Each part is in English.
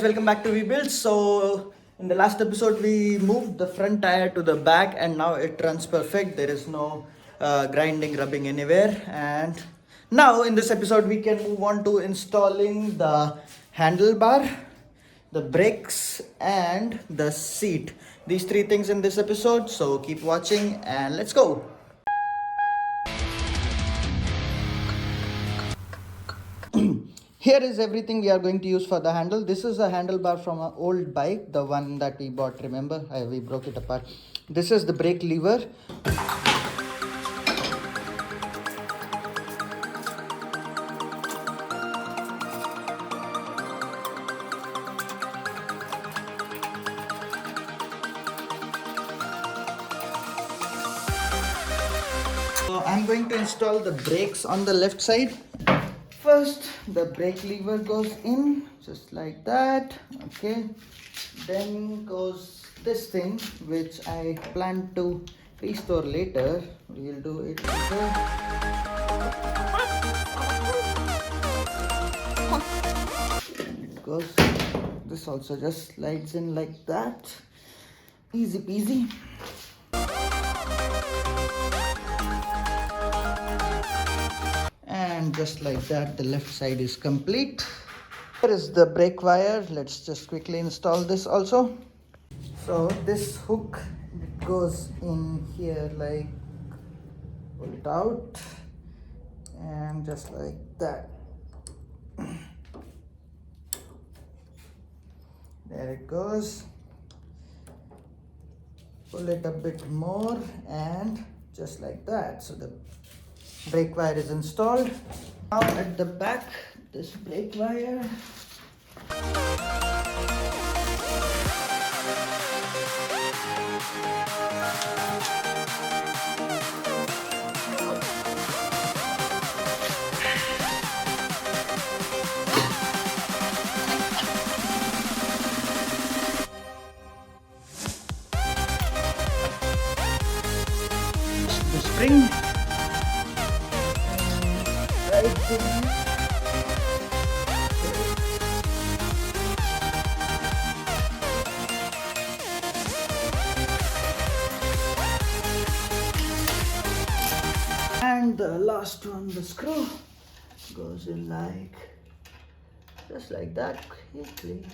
welcome back to Rebuild. So in the last episode we moved the front tire to the back and now it runs perfect. There is no grinding, rubbing anywhere. And now in this episode we can move on to installing the handlebar, the brakes and the seat. These three things in this episode, so keep watching and let's go. Here is everything we are going to use for the handle. This is a handlebar from an old bike, the one that we bought, remember? We broke it apart. This is the brake lever. So I'm going to install the brakes on the left side. First, the brake lever goes in, just like that, okay. Then goes this thing, which I plan to restore later. We'll do it later. And it goes, this also just slides in like that. Easy peasy. And just like that, the left side is complete. Here is the brake wire. Let's just quickly install this also. So this hook, it goes in here, like pull it out and just like that. There it goes. Pull it a bit more and just like that. So the brake wire is installed. Now at the back, this brake wire. The spring. Right there. And the last one, the screw, goes in like, just like that, quickly.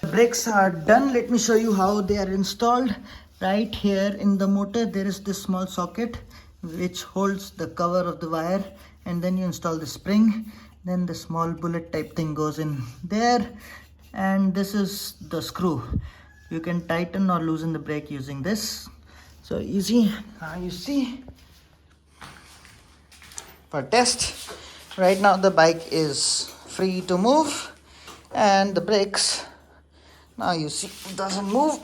The brakes are done. Let me show you how they are installed. Right here in the motor, there is this small socket which holds the cover of the wire, and then you install the spring. Then the small bullet type thing goes in there, and this is the screw. You can tighten or loosen the brake using this. So easy. Now you see. For test, right now the bike is free to move and the brakes, now you see, it doesn't move.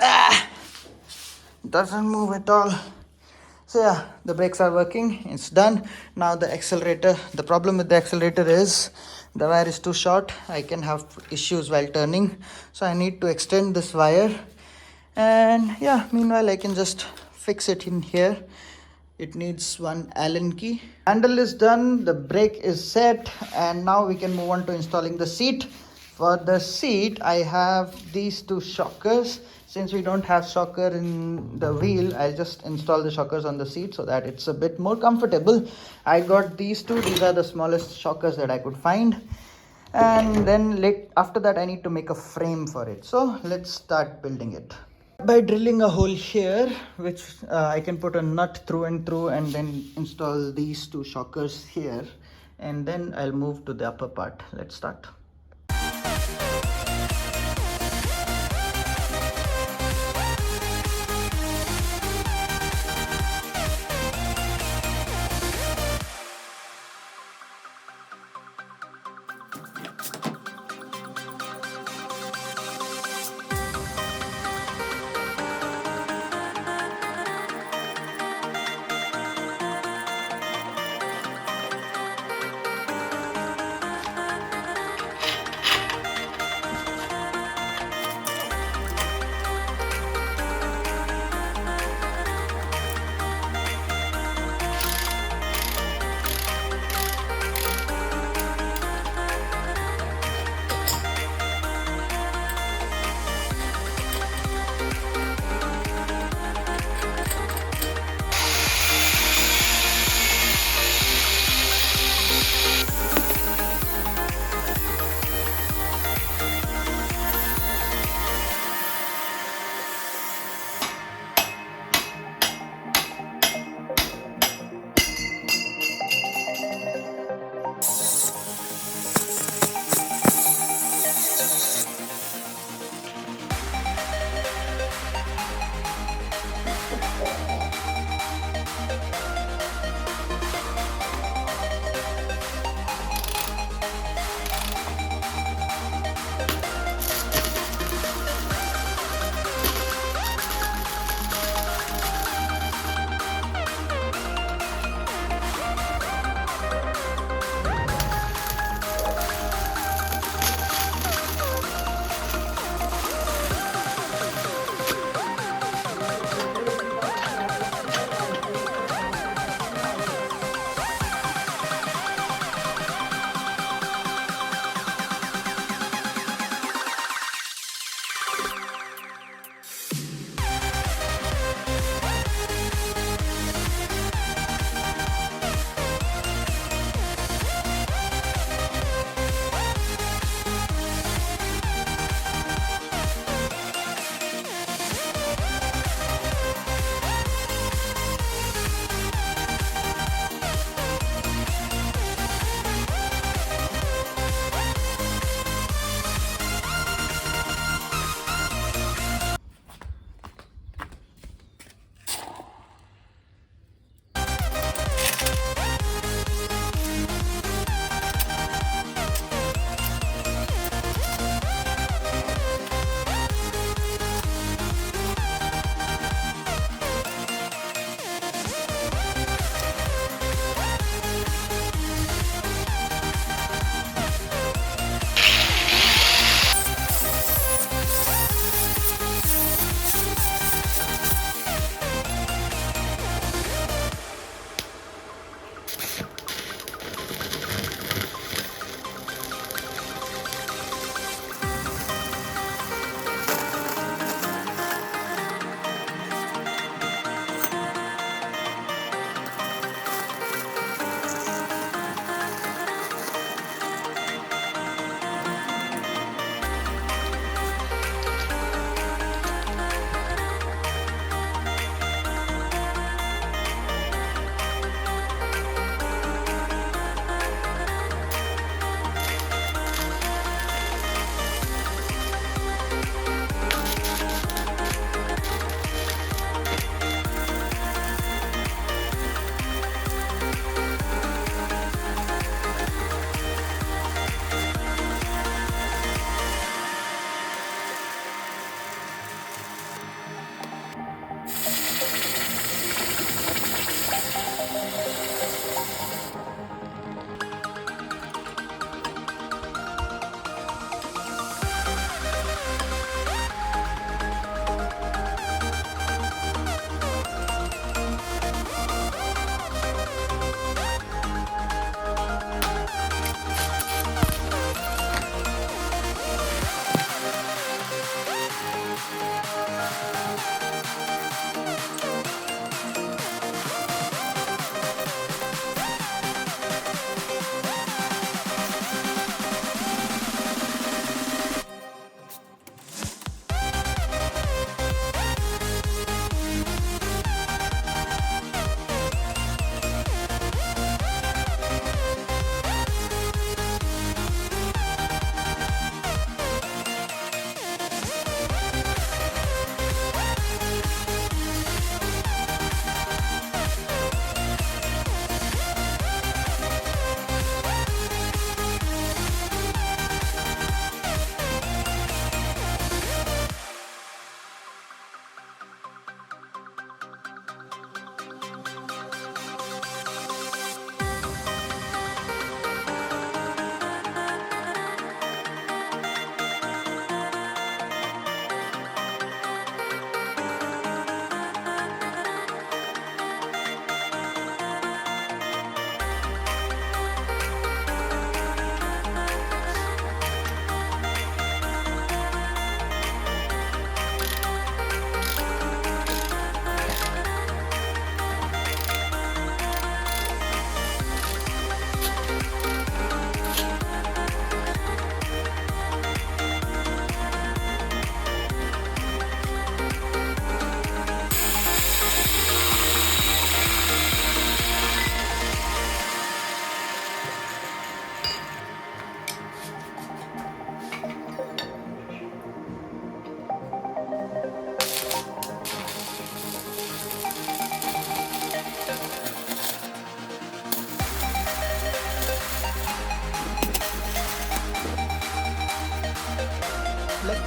Doesn't move at all. So yeah, the brakes are working, it's done. Now the accelerator, the problem with the accelerator is the wire is too short. I can have issues while turning, so I need to extend this wire. And yeah, meanwhile I can just fix it in here. It needs one Allen key. Handle is done, the brake is set, and now we can move on to installing the seat. For the seat, I have these two shockers. Since we don't have shocker in the wheel, I'll just install the shockers on the seat so that it's a bit more comfortable. I got these two. These are the smallest shockers that I could find. And then after that, I need to make a frame for it. So let's start building it. By drilling a hole here, which I can put a nut through and through, and then install these two shockers here, and then I'll move to the upper part. Let's start.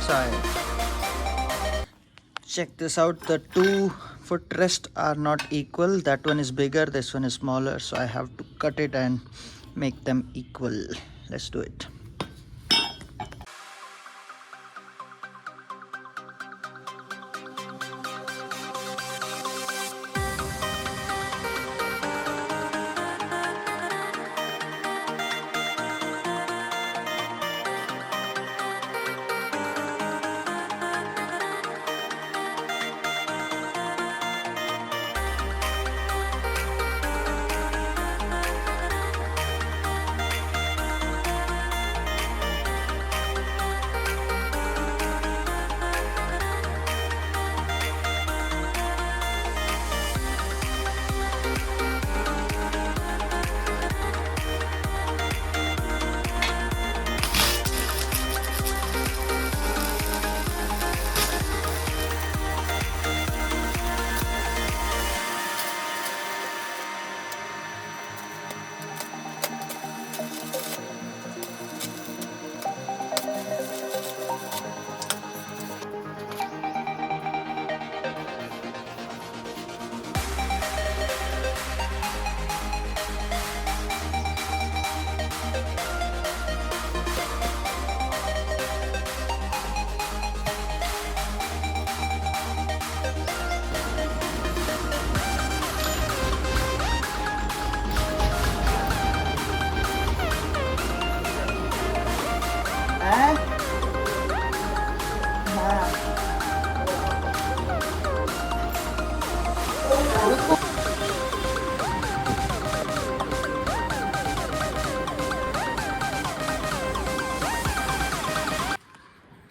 So check this out, the two footrest are not equal. That one is bigger, this one is smaller, so I have to cut it and make them equal. Let's do it.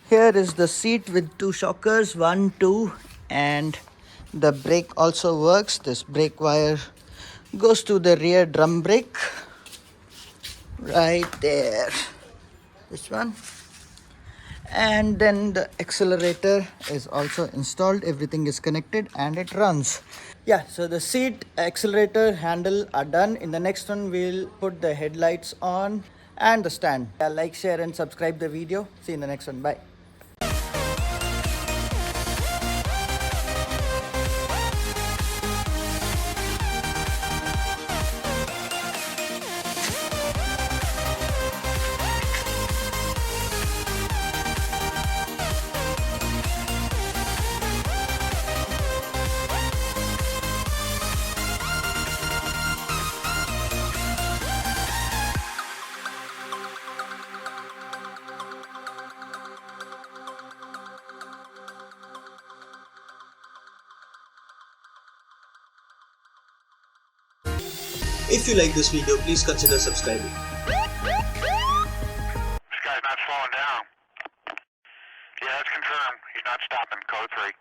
Here is the seat with two shockers, 1, 2, and the brake also works. This brake wire goes to the rear drum brake right there, this one. And then the accelerator is also installed, everything is connected and it runs. Yeah, so the seat, accelerator, handle are done. In the next one we'll put the headlights on and the stand. Like, share and subscribe the video. See you in the next one. Bye. If you like this video, please consider subscribing. This guy's not slowing down. Yeah, that's confirmed. He's not stopping. Code 3.